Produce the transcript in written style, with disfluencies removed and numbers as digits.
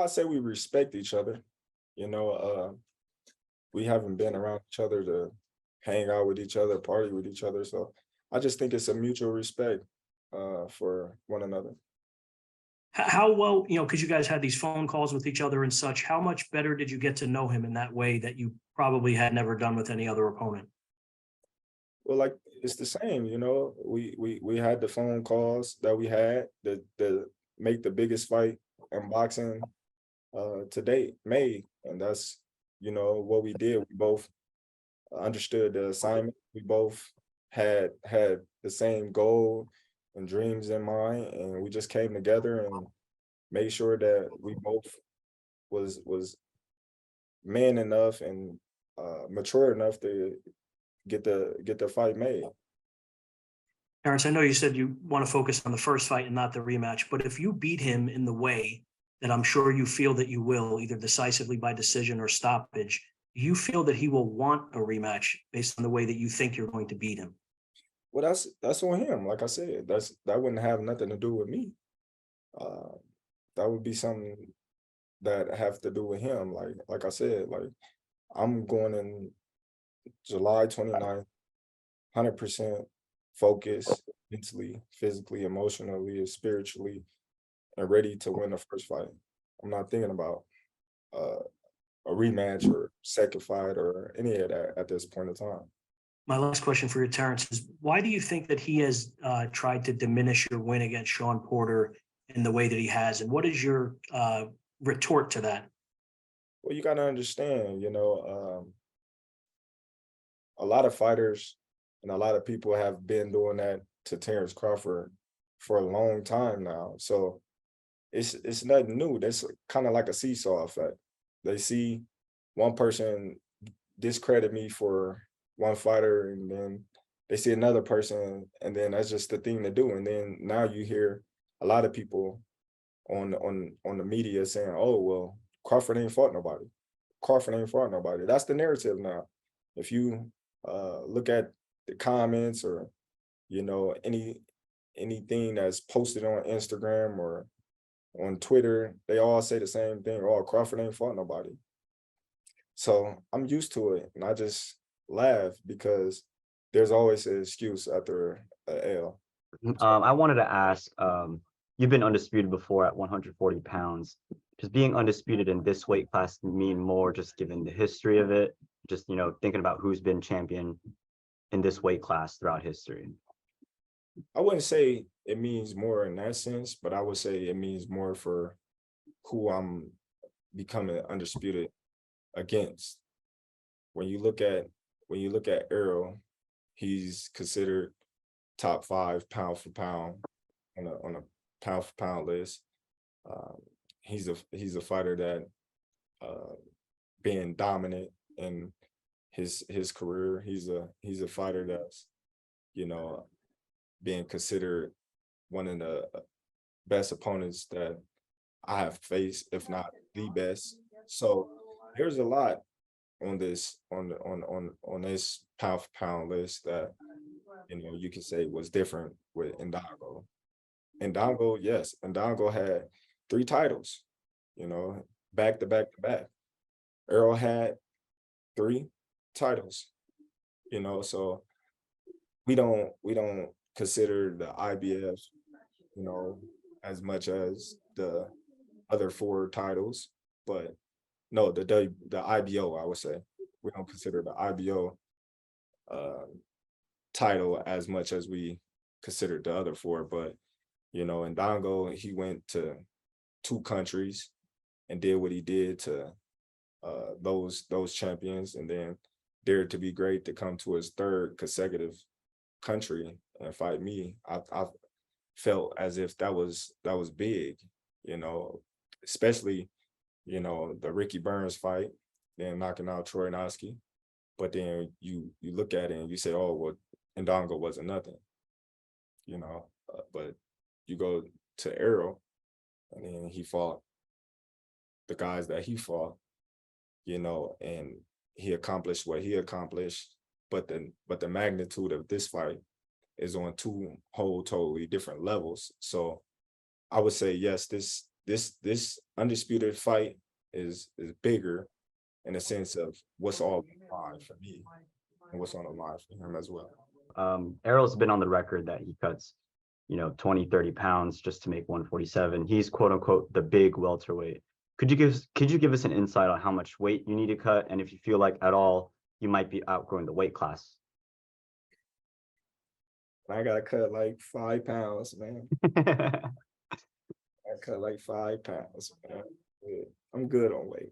I say we respect each other. You know, we haven't been around each other to hang out with each other, party with each other. So I just think it's a mutual respect for one another. How well, because you guys had these phone calls with each other and such, how much better did you get to know him in that way that you probably had never done with any other opponent? Well, like it's the same, you know. We had the phone calls that we had that make the biggest fight in boxing to date made, and that's what we did. We both understood the assignment. We both had the same goal and dreams in mind, and we just came together and made sure that we both was man enough and mature enough to get the fight made. Terrence, I know you said you want to focus on the first fight and not the rematch, but if you beat him in the way that I'm sure you feel that you will, either decisively by decision or stoppage, do you feel that he will want a rematch based on the way that you think you're going to beat him? Well, that's on him. Like I said, that wouldn't have nothing to do with me. Uh, that would be something that have to do with him. Like I said, like I'm going in July 29th, 100% focused mentally, physically, emotionally, and spiritually, and ready to win the first fight. I'm not thinking about uh, a rematch or second fight or any of that at this point in time. My last question for you, Terrence, is why do you think that he has tried to diminish your win against Sean Porter in the way that he has? And what is your retort to that? Well, you got to understand, a lot of fighters and a lot of people have been doing that to Terence Crawford for a long time now. So it's nothing new. That's kind of like a seesaw effect. They see one person discredit me for one fighter, and then they see another person, and then that's just the thing to do. And then now you hear a lot of people on the media saying, "Oh well, Crawford ain't fought nobody. Crawford ain't fought nobody." That's the narrative now. If you look at the comments or anything that's posted on Instagram or on Twitter, they all say the same thing. Oh, Crawford ain't fought nobody. So I'm used to it, and I just laugh because there's always an excuse after a L. I wanted to ask, you've been undisputed before at 140 pounds. Does being undisputed in this weight class mean more just given the history of it? Just, thinking about who's been champion in this weight class throughout history. I wouldn't say it means more in that sense, but I would say it means more for who I'm becoming undisputed against. When you look at Errol, he's considered top 5 pound for pound on a pound for pound list. Um, he's a fighter that being dominant in his career. He's a fighter that's you know being considered one of the best opponents that I have faced, if not the best. So there's a lot on this on this pound for pound list that you can say was different with Ndango. Ndango, yes, Ndango had 3 titles, you know, back to back to back. Earl had 3 titles, so we don't consider the IBF, you know, as much as the other 4 titles, but no, the IBO, I would say. We don't consider the IBO uh, title as much as we considered the other 4. But in Dongo, he went to 2 countries and did what he did to those champions, and then dared to be great to come to his 3rd consecutive country and fight me. I felt as if that was big, especially the Ricky Burns fight, then knocking out Troy Noski. But then you look at it and you say, oh well, Ndongo wasn't nothing, but you go to Errol, and then he fought the guys that he fought, and he accomplished what he accomplished. But the magnitude of this fight is on 2 whole totally different levels. So I would say, yes, this undisputed fight is bigger in the sense of what's all on the line for me and what's on the line for him as well. Errol's been on the record that he cuts, 20, 30 pounds just to make 147. He's quote unquote the big welterweight. Could you give us an insight on how much weight you need to cut, and if you feel like at all you might be outgrowing the weight class? I gotta cut like 5 pounds, man. I cut like 5 pounds, man. I'm good on weight.